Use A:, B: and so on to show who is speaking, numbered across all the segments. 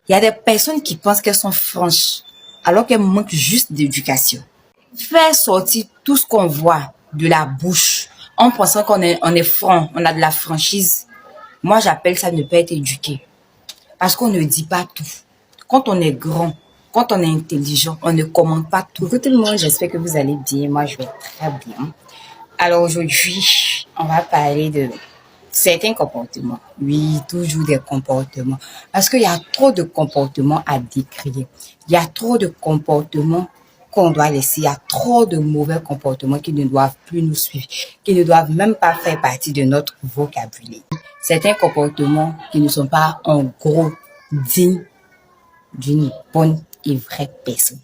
A: Il y a des personnes qui pensent qu'elles sont franches, alors qu'elles manquent juste d'éducation. Faire sortir tout ce qu'on voit de la bouche, en pensant qu'on est franc, on a de la franchise, moi j'appelle ça ne pas être éduqué. Parce qu'on ne dit pas tout. Quand on est grand, quand on est intelligent, on ne commente pas tout. Coucou tout le monde, j'espère que vous allez bien. Moi, je vais très bien. Alors aujourd'hui, on va parler de certains comportements. Oui, toujours des comportements. Parce qu'il y a trop de comportements à décrire. Il y a trop de comportements qu'on doit laisser. Il y a trop de mauvais comportements qui ne doivent plus nous suivre, qui ne doivent même pas faire partie de notre vocabulaire. Certains comportements qui ne sont pas en gros dignes d'une bonne et vraie personne.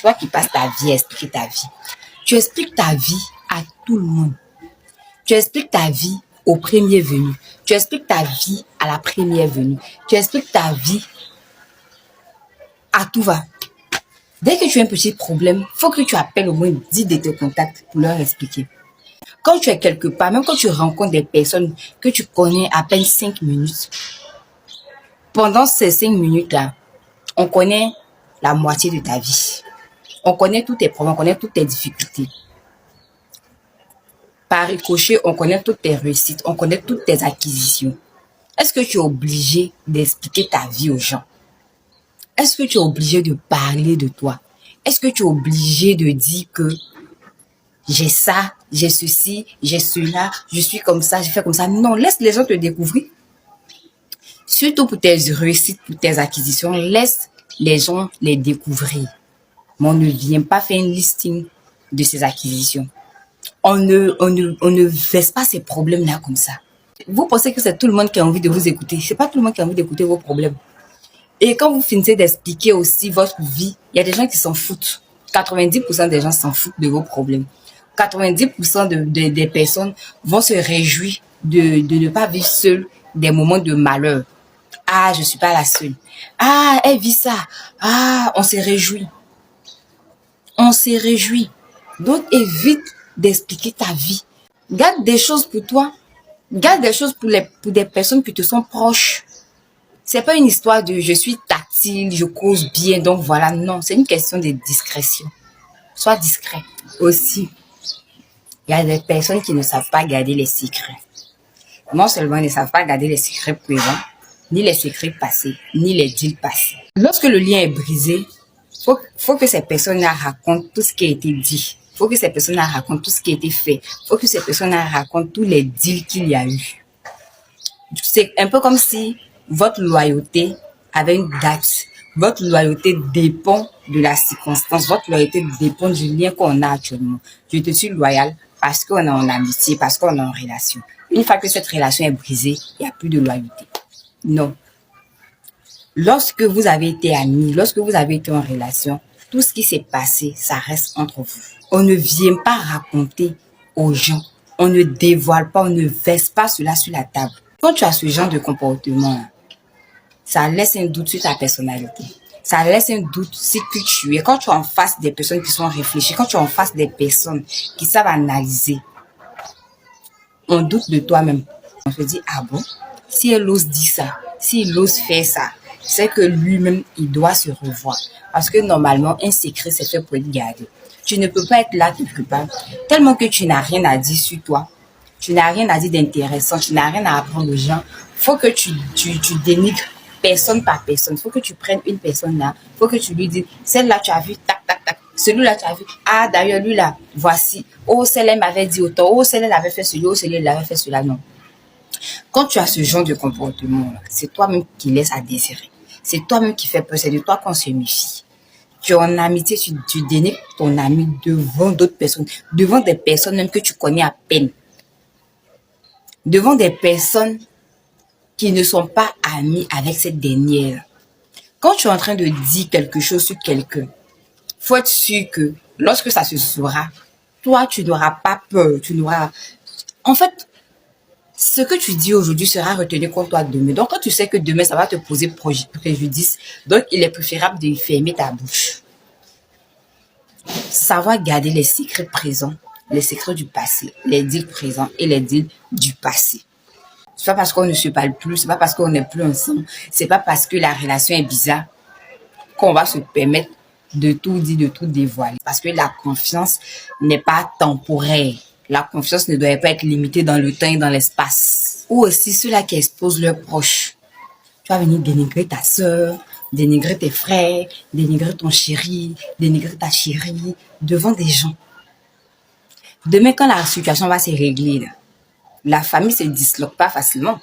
A: Toi qui passes ta vie à expliquer ta vie. Tu expliques ta vie à tout le monde. Tu expliques ta vie au premier venu. Tu expliques ta vie à la première venue. Tu expliques ta vie à tout va. Dès que tu as un petit problème, faut que tu appelles au moins 10 de tes contacts pour leur expliquer. Quand tu es quelque part, même quand tu rencontres des personnes que tu connais à peine 5 minutes, pendant ces 5 minutes-là, on connaît la moitié de ta vie. On connaît tous tes problèmes, on connaît toutes tes difficultés. Par ricochet, on connaît toutes tes réussites, on connaît toutes tes acquisitions. Est-ce que tu es obligé d'expliquer ta vie aux gens? Est-ce que tu es obligé de parler de toi? Est-ce que tu es obligé de dire que j'ai ça, j'ai ceci, j'ai cela, je suis comme ça, je fais comme ça? Non, laisse les gens te découvrir. Surtout pour tes réussites, pour tes acquisitions, laisse les gens les découvrir. Mais on ne vient pas faire une listing de ses acquisitions. On ne verse pas ces problèmes-là comme ça. Vous pensez que c'est tout le monde qui a envie de vous écouter. C'est pas tout le monde qui a envie d'écouter vos problèmes. Et quand vous finissez d'expliquer aussi votre vie, il y a des gens qui s'en foutent. 90% des gens s'en foutent de vos problèmes. 90% des personnes vont se réjouir de ne pas vivre seul des moments de malheur. Ah, je suis pas la seule. Ah, elle vit ça. Ah, on s'est réjoui. On s'est réjoui. Donc, évite d'expliquer ta vie. Garde des choses pour toi. Garde des choses pour des personnes qui te sont proches. C'est pas une histoire de je suis tactile, je cause bien, donc voilà. Non, c'est une question de discrétion. Sois discret. Aussi, il y a des personnes qui ne savent pas garder les secrets. Non seulement ils ne savent pas garder les secrets présents, ni les secrets passés, ni les deals passés. Lorsque le lien est brisé, faut que ces personnes-là racontent tout ce qui a été dit. Faut que ces personnes-là racontent tout ce qui a été fait. Faut que ces personnes-là racontent tous les deals qu'il y a eu. C'est un peu comme si votre loyauté avait une date. Votre loyauté dépend de la circonstance. Votre loyauté dépend du lien qu'on a actuellement. Je te suis loyal parce qu'on est en amitié, parce qu'on est en relation. Une fois que cette relation est brisée, il n'y a plus de loyauté. Non. Lorsque vous avez été amis, lorsque vous avez été en relation, tout ce qui s'est passé, ça reste entre vous. On ne vient pas raconter aux gens. On ne dévoile pas, on ne verse pas cela sur la table. Quand tu as ce genre de comportement, ça laisse un doute sur ta personnalité. Ça laisse un doute sur qui tu es. Quand tu es en face des personnes qui sont réfléchies, quand tu es en face des personnes qui savent analyser, on doute de toi-même. On se dit, ah bon, si elle ose dire ça, s'il ose faire ça, c'est que lui-même, il doit se revoir. Parce que normalement, un secret, c'est fait pour être gardé. Tu ne peux pas être là quelque part, tellement que tu n'as rien à dire sur toi. Tu n'as rien à dire d'intéressant, tu n'as rien à apprendre aux gens. Faut que tu dénigres personne par personne. Faut que tu prennes une personne là, faut que tu lui dises, celle-là tu as vu, tac, tac, tac. Celui-là tu as vu, ah d'ailleurs lui là, voici. Oh, celle-là m'avait dit autant, oh, celle-là avait fait cela, oh, celle-là avait fait cela, non. Quand tu as ce genre de comportement là, c'est toi-même qui laisse à désirer. C'est toi-même qui fais peur, c'est de toi qu'on se méfie. Tu es en amitié, tu dénigres ton ami devant d'autres personnes, devant des personnes même que tu connais à peine. Devant des personnes qui ne sont pas amies avec cette dernière. Quand tu es en train de dire quelque chose sur quelqu'un, faut être sûr que lorsque ça se saura, toi, tu n'auras pas peur, En fait, ce que tu dis aujourd'hui sera retenu contre toi demain. Donc, quand tu sais que demain, ça va te poser préjudice, donc il est préférable de fermer ta bouche. Savoir garder les secrets présents, les secrets du passé, les deals présents et les deals du passé. C'est pas parce qu'on ne se parle plus, c'est pas parce qu'on n'est plus ensemble, c'est pas parce que la relation est bizarre qu'on va se permettre de tout dire, de tout dévoiler. Parce que la confiance n'est pas temporaire. La confiance ne doit pas être limitée dans le temps et dans l'espace. Ou aussi ceux-là qui exposent leurs proches. Tu vas venir dénigrer ta sœur, dénigrer tes frères, dénigrer ton chéri, dénigrer ta chérie devant des gens. Demain, quand la situation va se régler, là, la famille se disloque pas facilement.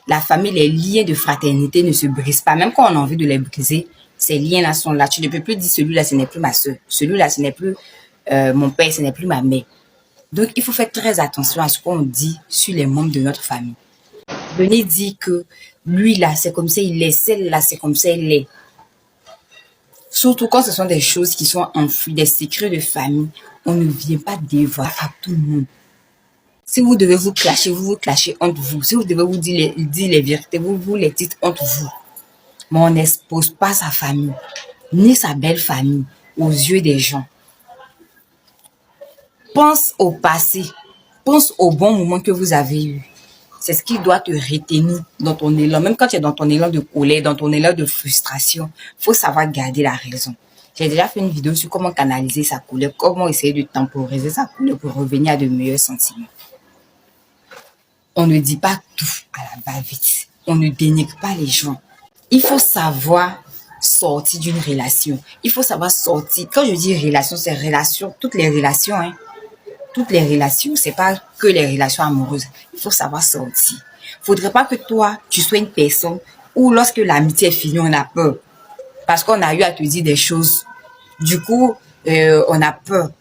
A: La famille, les liens de fraternité ne se brisent pas. Même quand on a envie de les briser, ces liens-là sont là. Tu ne peux plus dire celui-là, ce n'est plus ma soeur. Celui-là, ce n'est plus mon père, ce n'est plus ma mère. Donc, il faut faire très attention à ce qu'on dit sur les membres de notre famille. Venez dire que lui, là, c'est comme ça il est. Celle-là, c'est comme ça il est. Surtout quand ce sont des choses qui sont enfouies, des secrets de famille. On ne vient pas dévoiler à tout le monde. Si vous devez vous clasher, vous vous clashez entre vous. Si vous devez vous dire les vérités, vous les dites entre vous. Mais on n'expose pas sa famille, ni sa belle famille, aux yeux des gens. Pense au passé. Pense aux bons moments que vous avez eus. C'est ce qui doit te retenir dans ton élan. Même quand tu es dans ton élan de colère, dans ton élan de frustration, faut savoir garder la raison. J'ai déjà fait une vidéo sur comment canaliser sa colère, comment essayer de temporiser sa colère pour revenir à de meilleurs sentiments. On ne dit pas tout à la va-vite. On ne dénigre pas les gens. Il faut savoir sortir d'une relation. Il faut savoir sortir. Quand je dis relation, c'est relation, toutes les relations, hein. Toutes les relations, c'est pas que les relations amoureuses. Il faut savoir sortir. Faudrait pas que toi, tu sois une personne où lorsque l'amitié est finie, on a peur. Parce qu'on a eu à te dire des choses. Du coup, on a peur.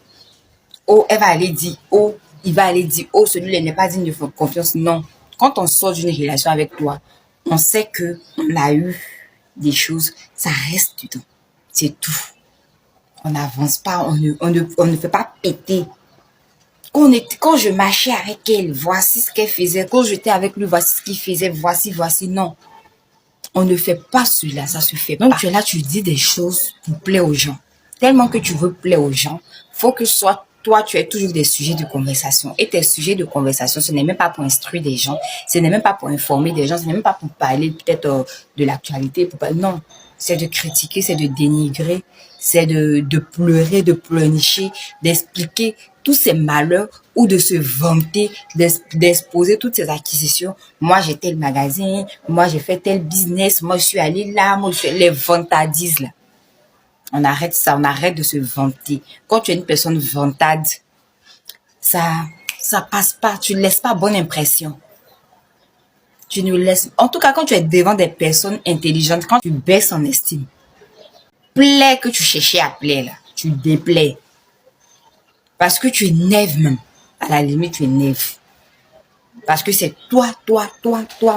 A: Oh, elle va aller dire, oh, il va aller dire, oh, celui-là n'est pas digne de confiance. Non. Quand on sort d'une relation avec toi, on sait que on a eu des choses, ça reste dedans. C'est tout. On n'avance pas, on ne fait pas péter. Quand je marchais avec elle, voici ce qu'elle faisait. Quand j'étais avec lui, voici ce qu'il faisait. Voici. Non. On ne fait pas cela, ça se fait pas. Donc tu es là, tu dis des choses pour plaire aux gens. Tellement que tu veux plaire aux gens, faut que soit toi, tu aies toujours des sujets de conversation. Et tes sujets de conversation, ce n'est même pas pour instruire des gens, ce n'est même pas pour informer des gens, ce n'est même pas pour parler peut-être de l'actualité. Non, c'est de critiquer, c'est de dénigrer, c'est de pleurer, de pleurnicher, d'expliquer tous ces malheurs ou de se vanter, d'exposer toutes ces acquisitions. Moi, j'ai tel magasin, moi, j'ai fait tel business, moi, je suis allée là, moi, je suis les vantadises là. On arrête ça, on arrête de se vanter. Quand tu es une personne vantade, ça passe pas, tu ne laisses pas bonne impression. Tu ne laisses, en tout cas, quand tu es devant des personnes intelligentes, quand tu baisses en estime, plaît que tu cherchais à plaire là, tu déplais. Parce que tu énerves même. À la limite, tu énerves. Parce que c'est toi,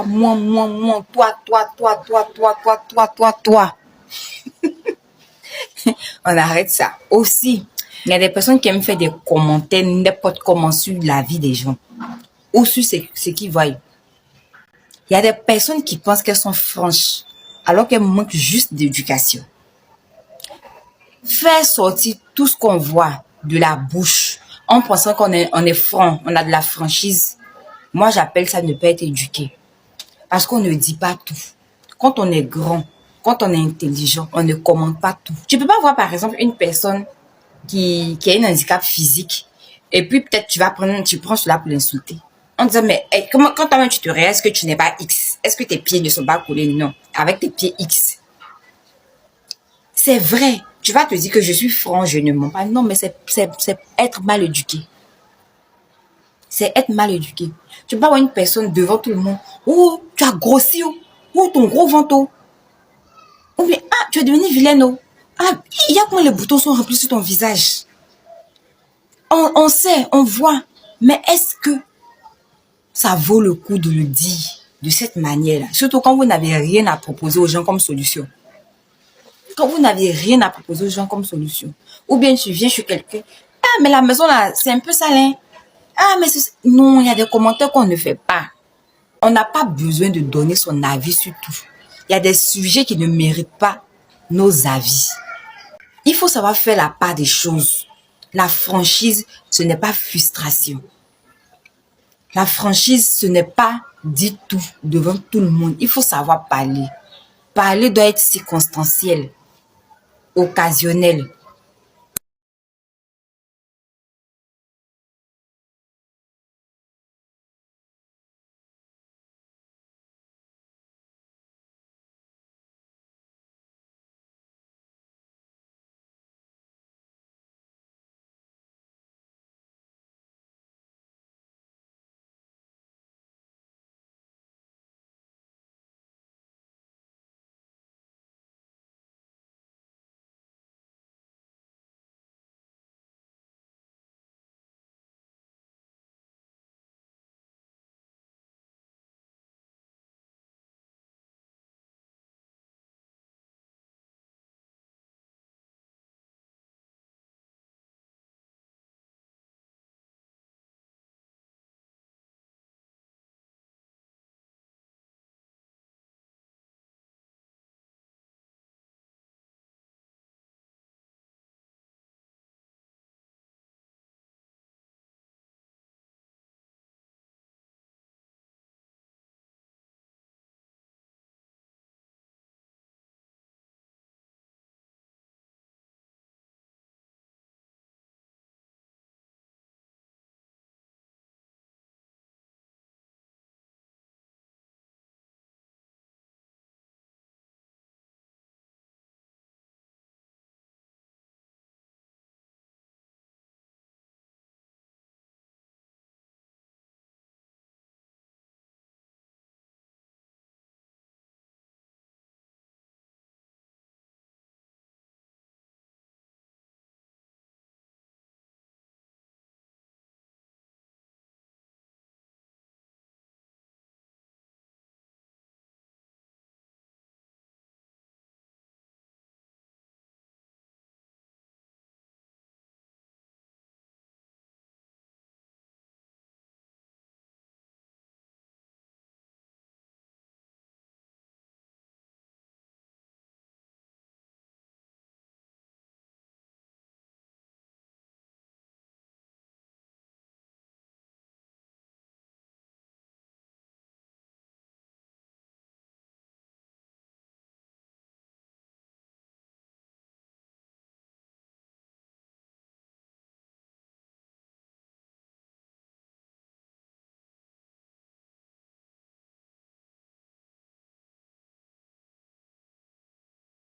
A: moi, toi. On arrête ça. Aussi, il y a des personnes qui aiment faire des commentaires n'importe comment sur la vie des gens. Ou sur ce qu'ils voient. Il y a des personnes qui pensent qu'elles sont franches, alors qu'elles manquent juste d'éducation. Faire sortir tout ce qu'on voit de la bouche, en pensant on est franc, on a de la franchise. Moi, j'appelle ça ne pas être éduqué. Parce qu'on ne dit pas tout. Quand on est grand, quand on est intelligent, on ne commente pas tout. Tu peux pas voir, par exemple, une personne qui a un handicap physique, et puis peut-être tu prends cela pour l'insulter. En disant, mais quand toi-même tu te réalises, est-ce que tu n'es pas X? Est-ce que tes pieds ne sont pas collés? Non. Avec tes pieds X. C'est vrai. Tu vas te dire que je suis franc, je ne mens pas. Non, mais c'est être mal éduqué. C'est être mal éduqué. Tu peux pas voir une personne devant tout le monde. Oh, tu as grossi. Oh, ton gros ventre. Oh, mais tu es devenu vilaine. Oh. Il y a comment les boutons sont remplis sur ton visage. On sait, on voit. Mais est-ce que ça vaut le coup de le dire de cette manière-là? Surtout quand vous n'avez rien à proposer aux gens comme solution. Quand vous n'avez rien à proposer aux gens comme solution. Ou bien tu viens chez quelqu'un. Mais la maison là, c'est un peu salin. Mais non, il y a des commentaires qu'on ne fait pas. On n'a pas besoin de donner son avis sur tout. Il y a des sujets qui ne méritent pas nos avis. Il faut savoir faire la part des choses. La franchise, ce n'est pas frustration. La franchise, ce n'est pas dis tout devant tout le monde. Il faut savoir parler. Parler doit être circonstanciel, occasionnel.